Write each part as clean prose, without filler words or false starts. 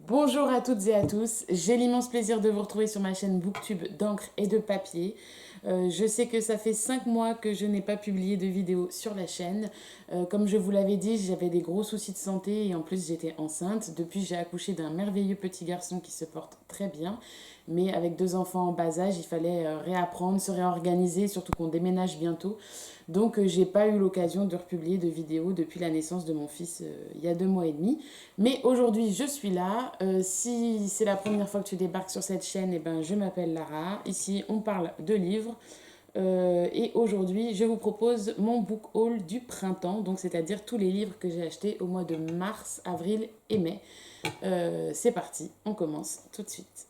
Bonjour à toutes et à tous, j'ai l'immense plaisir de vous retrouver sur ma chaîne Booktube d'encre et de papier. Je sais que ça fait 5 mois que je n'ai pas publié de vidéo sur la chaîne. Comme je vous l'avais dit, j'avais des gros soucis de santé et en plus j'étais enceinte. Depuis, j'ai accouché d'un merveilleux petit garçon qui se porte très bien. Mais avec 2 enfants en bas âge, il fallait réapprendre, se réorganiser, surtout qu'on déménage bientôt. Donc, j'ai pas eu l'occasion de republier de vidéos depuis la naissance de mon fils il y a 2 mois et demi. Mais aujourd'hui, je suis là. Si c'est la première fois que tu débarques sur cette chaîne, eh ben, je m'appelle Lara. Ici, on parle de livres. Et aujourd'hui, je vous propose mon book haul du printemps, donc c'est-à-dire tous les livres que j'ai achetés au mois de mars, avril et mai. C'est parti, on commence tout de suite.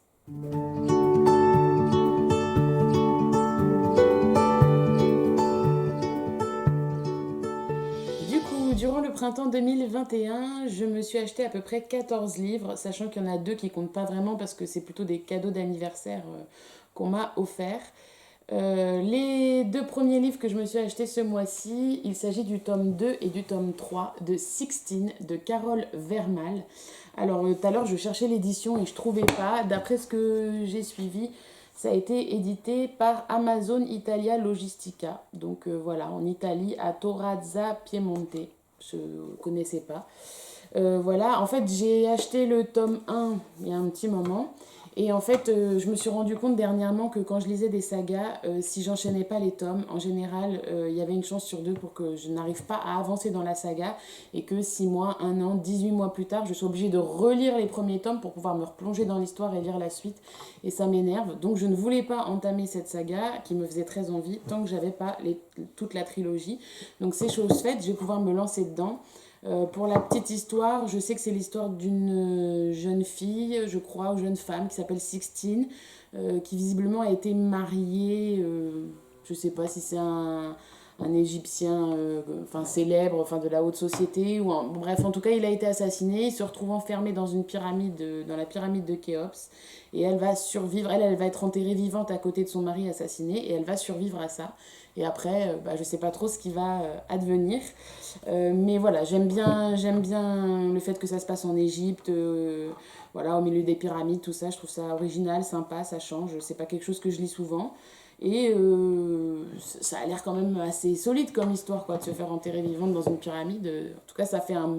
Du coup, durant le printemps 2021, je me suis acheté à peu près 14 livres, sachant qu'il y en a deux qui comptent pas vraiment parce que c'est plutôt des cadeaux d'anniversaire qu'on m'a offerts. Les deux premiers livres que je me suis achetés ce mois-ci, il s'agit du tome 2 et du tome 3 de Sixteen de Carole Vermal. Alors tout à l'heure je cherchais l'édition et je trouvais pas. D'après ce que j'ai suivi, ça a été édité par Amazon Italia Logistica. Donc voilà, en Italie, à Torazza Piemonte. Je ne connaissais pas. Voilà, en fait, j'ai acheté le tome 1 il y a un petit moment. Et en fait, je me suis rendu compte dernièrement que quand je lisais des sagas, si j'enchaînais pas les tomes, en général, il y avait une chance sur deux pour que je n'arrive pas à avancer dans la saga et que 6 mois, 1 an, 18 mois plus tard, je suis obligée de relire les premiers tomes pour pouvoir me replonger dans l'histoire et lire la suite. Et ça m'énerve. Donc je ne voulais pas entamer cette saga qui me faisait très envie tant que j'avais pas toute la trilogie. Donc c'est chose faite, je vais pouvoir me lancer dedans. Pour la petite histoire, je sais que c'est l'histoire d'une jeune fille, je crois, ou jeune femme qui s'appelle Sixteen, qui visiblement a été mariée, je ne sais pas si c'est un Égyptien enfin, célèbre, enfin, de la haute société, bref, en tout cas, il a été assassiné, il se retrouve enfermé dans une pyramide, dans la pyramide de Khéops, et elle va survivre, elle va être enterrée vivante à côté de son mari assassiné, et elle va survivre à ça. Et après, je ne sais pas trop ce qui va advenir. Mais voilà, j'aime bien le fait que ça se passe en Égypte, voilà, au milieu des pyramides, tout ça. Je trouve ça original, sympa, ça change. C'est pas quelque chose que je lis souvent. Et ça a l'air quand même assez solide comme histoire, quoi, de se faire enterrer vivante dans une pyramide. En tout cas, ça fait un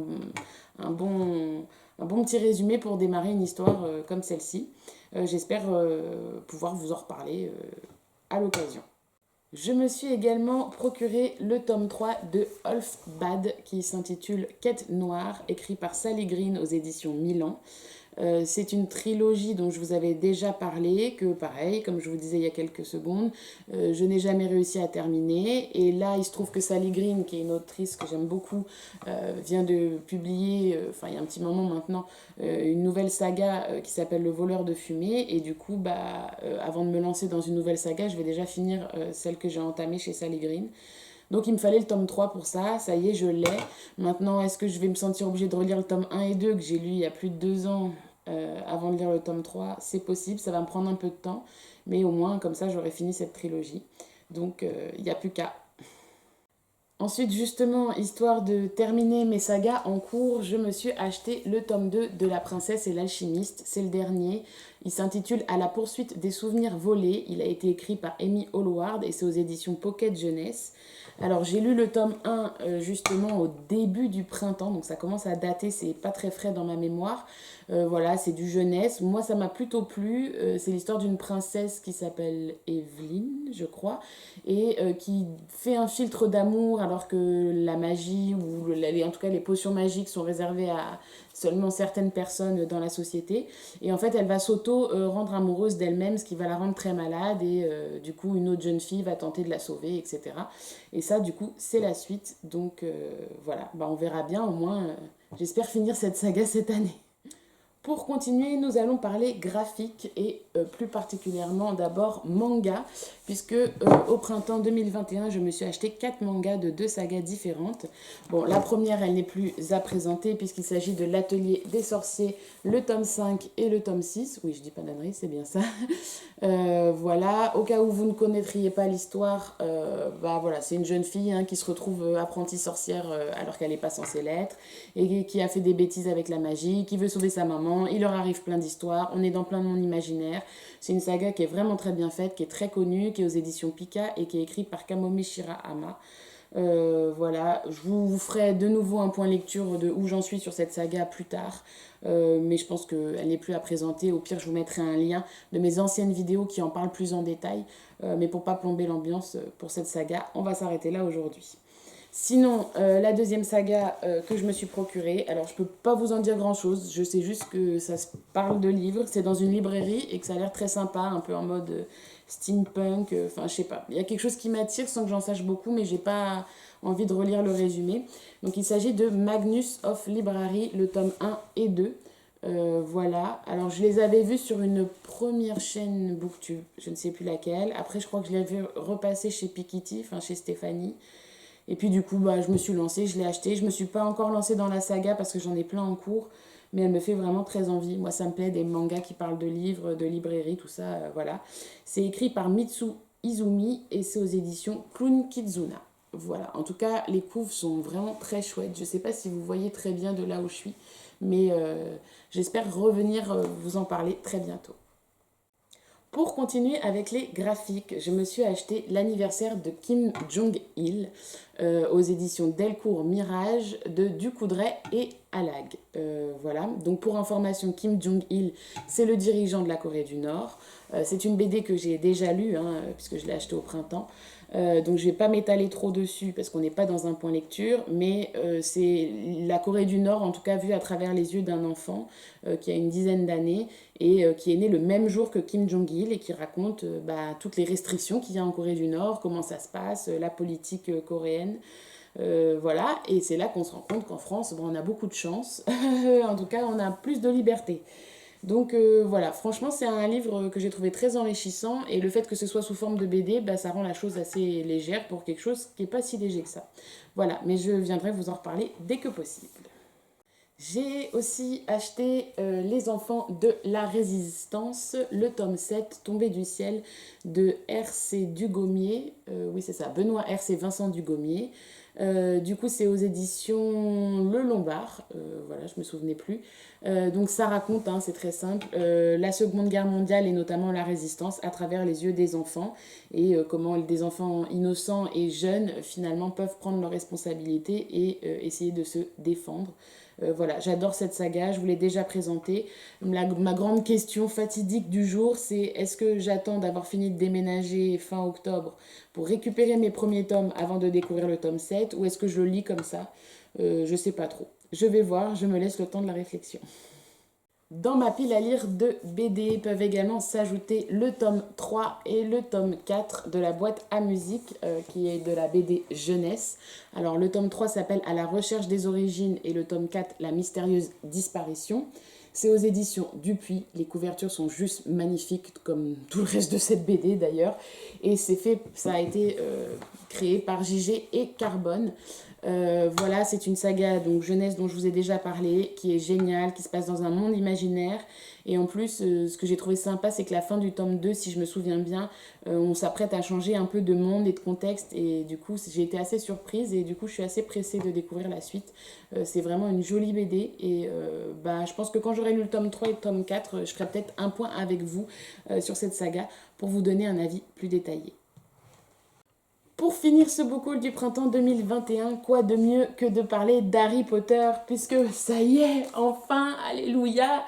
un bon petit résumé pour démarrer une histoire comme celle-ci. J'espère pouvoir vous en reparler à l'occasion. Je me suis également procuré le tome 3 de Bad qui s'intitule Quête noire, écrit par Sally Green aux éditions Milan. C'est une trilogie dont je vous avais déjà parlé, que pareil, comme je vous disais il y a quelques secondes, je n'ai jamais réussi à terminer. Et là, il se trouve que Sally Green, qui est une autrice que j'aime beaucoup, vient de publier, enfin il y a un petit moment maintenant, une nouvelle saga qui s'appelle Le voleur de fumée. Et du coup, avant de me lancer dans une nouvelle saga, je vais déjà finir celle que j'ai entamée chez Sally Green. Donc il me fallait le tome 3 pour ça y est, je l'ai. Maintenant, est-ce que je vais me sentir obligée de relire le tome 1 et 2 que j'ai lu il y a plus de 2 ans avant de lire le tome 3? C'est possible, ça va me prendre un peu de temps, mais au moins comme ça j'aurai fini cette trilogie. Donc il n'y a plus qu'à. Ensuite, justement, histoire de terminer mes sagas en cours, je me suis acheté le tome 2 de La princesse et l'alchimiste. C'est le dernier. Il s'intitule À la poursuite des souvenirs volés. Il a été écrit par Amy Hallward et c'est aux éditions Pocket Jeunesse. Alors, j'ai lu le tome 1 justement au début du printemps, donc ça commence à dater, c'est pas très frais dans ma mémoire. Voilà, c'est du jeunesse. Moi, ça m'a plutôt plu. C'est l'histoire d'une princesse qui s'appelle Evelyn, je crois, et qui fait un filtre d'amour alors que la magie, ou en tout cas les potions magiques sont réservées à seulement certaines personnes dans la société. Et en fait, elle va s'auto-rendre amoureuse d'elle-même, ce qui va la rendre très malade, et du coup, une autre jeune fille va tenter de la sauver, etc. Et ça, du coup, c'est la suite. Donc voilà, on verra bien, au moins, j'espère finir cette saga cette année. Pour continuer, nous allons parler graphique et plus particulièrement d'abord manga, puisque au printemps 2021, je me suis acheté 4 mangas de 2 sagas différentes. Bon, la première, elle n'est plus à présenter puisqu'il s'agit de l'Atelier des sorciers, le tome 5 et le tome 6. Oui, je dis pas d'ânerie, c'est bien ça. Voilà, au cas où vous ne connaîtriez pas l'histoire, voilà, c'est une jeune fille qui se retrouve apprentie sorcière alors qu'elle n'est pas censée l'être, et qui a fait des bêtises avec la magie, qui veut sauver sa maman, enfants, il leur arrive plein d'histoires, on est dans plein de monde imaginaire. C'est une saga qui est vraiment très bien faite, qui est très connue, qui est aux éditions Pika et qui est écrite par Kamome Shirahama. Voilà, je vous ferai de nouveau un point lecture de où j'en suis sur cette saga plus tard. Mais je pense qu'elle n'est plus à présenter. Au pire, je vous mettrai un lien de mes anciennes vidéos qui en parlent plus en détail. Mais pour pas plomber l'ambiance pour cette saga, on va s'arrêter là aujourd'hui. Sinon, la deuxième saga que je me suis procurée, alors je peux pas vous en dire grand chose, je sais juste que ça se parle de livres, c'est dans une librairie et que ça a l'air très sympa, un peu en mode steampunk, enfin je sais pas. Il y a quelque chose qui m'attire sans que j'en sache beaucoup, mais j'ai pas envie de relire le résumé. Donc il s'agit de Magnus of Library, le tome 1 et 2. Voilà, alors je les avais vus sur une première chaîne Booktube, je ne sais plus laquelle. Après, je crois que je l'ai vu repasser chez Pikitty, enfin chez Stéphanie. Et puis du coup, bah, je me suis lancée, je l'ai acheté. Je me suis pas encore lancée dans la saga parce que j'en ai plein en cours, mais elle me fait vraiment très envie. Moi, ça me plaît, des mangas qui parlent de livres, de librairie, tout ça, voilà. C'est écrit par Mitsu Izumi et c'est aux éditions Clown Kizuna. Voilà, en tout cas, les couves sont vraiment très chouettes. Je sais pas si vous voyez très bien de là où je suis, mais j'espère revenir vous en parler très bientôt. Pour continuer avec les graphiques, je me suis acheté l'anniversaire de Kim Jong-il aux éditions Delcourt Mirage de Ducoudray et Alag. Voilà, donc pour information, Kim Jong-il, c'est le dirigeant de la Corée du Nord. C'est une BD que j'ai déjà lue, hein, puisque je l'ai achetée au printemps. Donc je ne vais pas m'étaler trop dessus parce qu'on n'est pas dans un point lecture, mais c'est la Corée du Nord, en tout cas vue à travers les yeux d'un enfant qui a une dizaine d'années et qui est né le même jour que Kim Jong-il et qui raconte toutes les restrictions qu'il y a en Corée du Nord, comment ça se passe, la politique coréenne. Voilà, et c'est là qu'on se rend compte qu'en France, bon, on a beaucoup de chance, en tout cas on a plus de liberté. Donc voilà, franchement c'est un livre que j'ai trouvé très enrichissant et le fait que ce soit sous forme de BD, bah, ça rend la chose assez légère pour quelque chose qui n'est pas si léger que ça. Voilà, mais je viendrai vous en reparler dès que possible. J'ai aussi acheté Les enfants de la résistance, le tome 7, Tombé du ciel, de R.C. Dugommier. Oui, c'est ça, Benoît R.C. Vincent Dugommier. Du coup, c'est aux éditions Le Lombard. Voilà, je me souvenais plus. Donc, ça raconte, hein, c'est très simple, la Seconde Guerre mondiale et notamment la résistance à travers les yeux des enfants et comment des enfants innocents et jeunes finalement peuvent prendre leurs responsabilités et essayer de se défendre. Voilà, j'adore cette saga, je vous l'ai déjà présentée. Ma grande question fatidique du jour, c'est est-ce que j'attends d'avoir fini de déménager fin octobre pour récupérer mes premiers tomes avant de découvrir le tome 7 ou est-ce que je le lis comme ça? Je sais pas trop. Je vais voir, je me laisse le temps de la réflexion. Dans ma pile à lire de BD peuvent également s'ajouter le tome 3 et le tome 4 de la boîte à musique qui est de la BD jeunesse. Alors le tome 3 s'appelle À la recherche des origines et le tome 4 La mystérieuse disparition. C'est aux éditions Dupuis. Les couvertures sont juste magnifiques comme tout le reste de cette BD d'ailleurs. Et ça a été créé par JG et Carbone. Voilà, c'est une saga donc jeunesse dont je vous ai déjà parlé, qui est géniale, qui se passe dans un monde imaginaire. Et en plus, ce que j'ai trouvé sympa, c'est que la fin du tome 2, si je me souviens bien, on s'apprête à changer un peu de monde et de contexte. Et du coup, j'ai été assez surprise et du coup, je suis assez pressée de découvrir la suite. C'est vraiment une jolie BD. Et je pense que quand j'aurai lu le tome 3 et le tome 4, je ferai peut-être un point avec vous sur cette saga pour vous donner un avis plus détaillé. Pour finir ce book haul du printemps 2021, quoi de mieux que de parler d'Harry Potter, puisque ça y est, enfin, alléluia,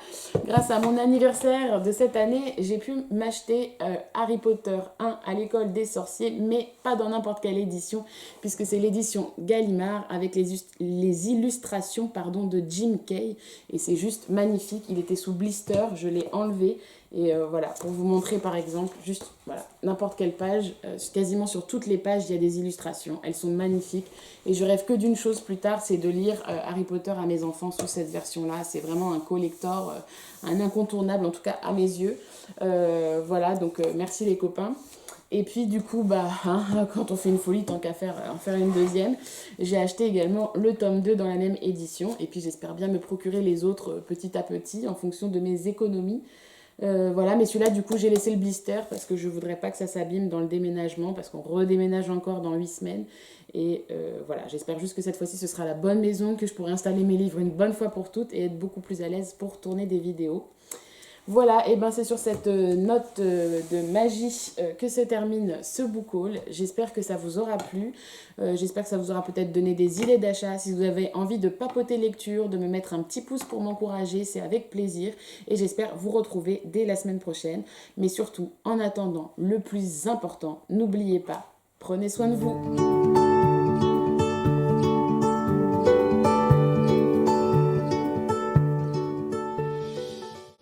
grâce à mon anniversaire de cette année, j'ai pu m'acheter Harry Potter 1 à l'école des sorciers, mais pas dans n'importe quelle édition, puisque c'est l'édition Gallimard avec les illustrations de Jim Kay, et c'est juste magnifique, il était sous blister, je l'ai enlevé. Et voilà, pour vous montrer par exemple, juste voilà, n'importe quelle page, quasiment sur toutes les pages, il y a des illustrations. Elles sont magnifiques. Et je rêve que d'une chose plus tard, c'est de lire Harry Potter à mes enfants sous cette version-là. C'est vraiment un collector, un incontournable en tout cas à mes yeux. Voilà, donc merci les copains. Et puis du coup, quand on fait une folie, tant qu'à en faire une deuxième, j'ai acheté également le tome 2 dans la même édition. Et puis j'espère bien me procurer les autres petit à petit en fonction de mes économies. Voilà, mais celui-là, du coup, j'ai laissé le blister parce que je voudrais pas que ça s'abîme dans le déménagement parce qu'on redéménage encore dans 8 semaines. Et voilà, j'espère juste que cette fois-ci, ce sera la bonne maison, que je pourrai installer mes livres une bonne fois pour toutes et être beaucoup plus à l'aise pour tourner des vidéos. Voilà, et ben c'est sur cette note de magie que se termine ce book haul. J'espère que ça vous aura plu. J'espère que ça vous aura peut-être donné des idées d'achat. Si vous avez envie de papoter lecture, de me mettre un petit pouce pour m'encourager, c'est avec plaisir. Et j'espère vous retrouver dès la semaine prochaine. Mais surtout, en attendant, le plus important, n'oubliez pas, prenez soin de vous.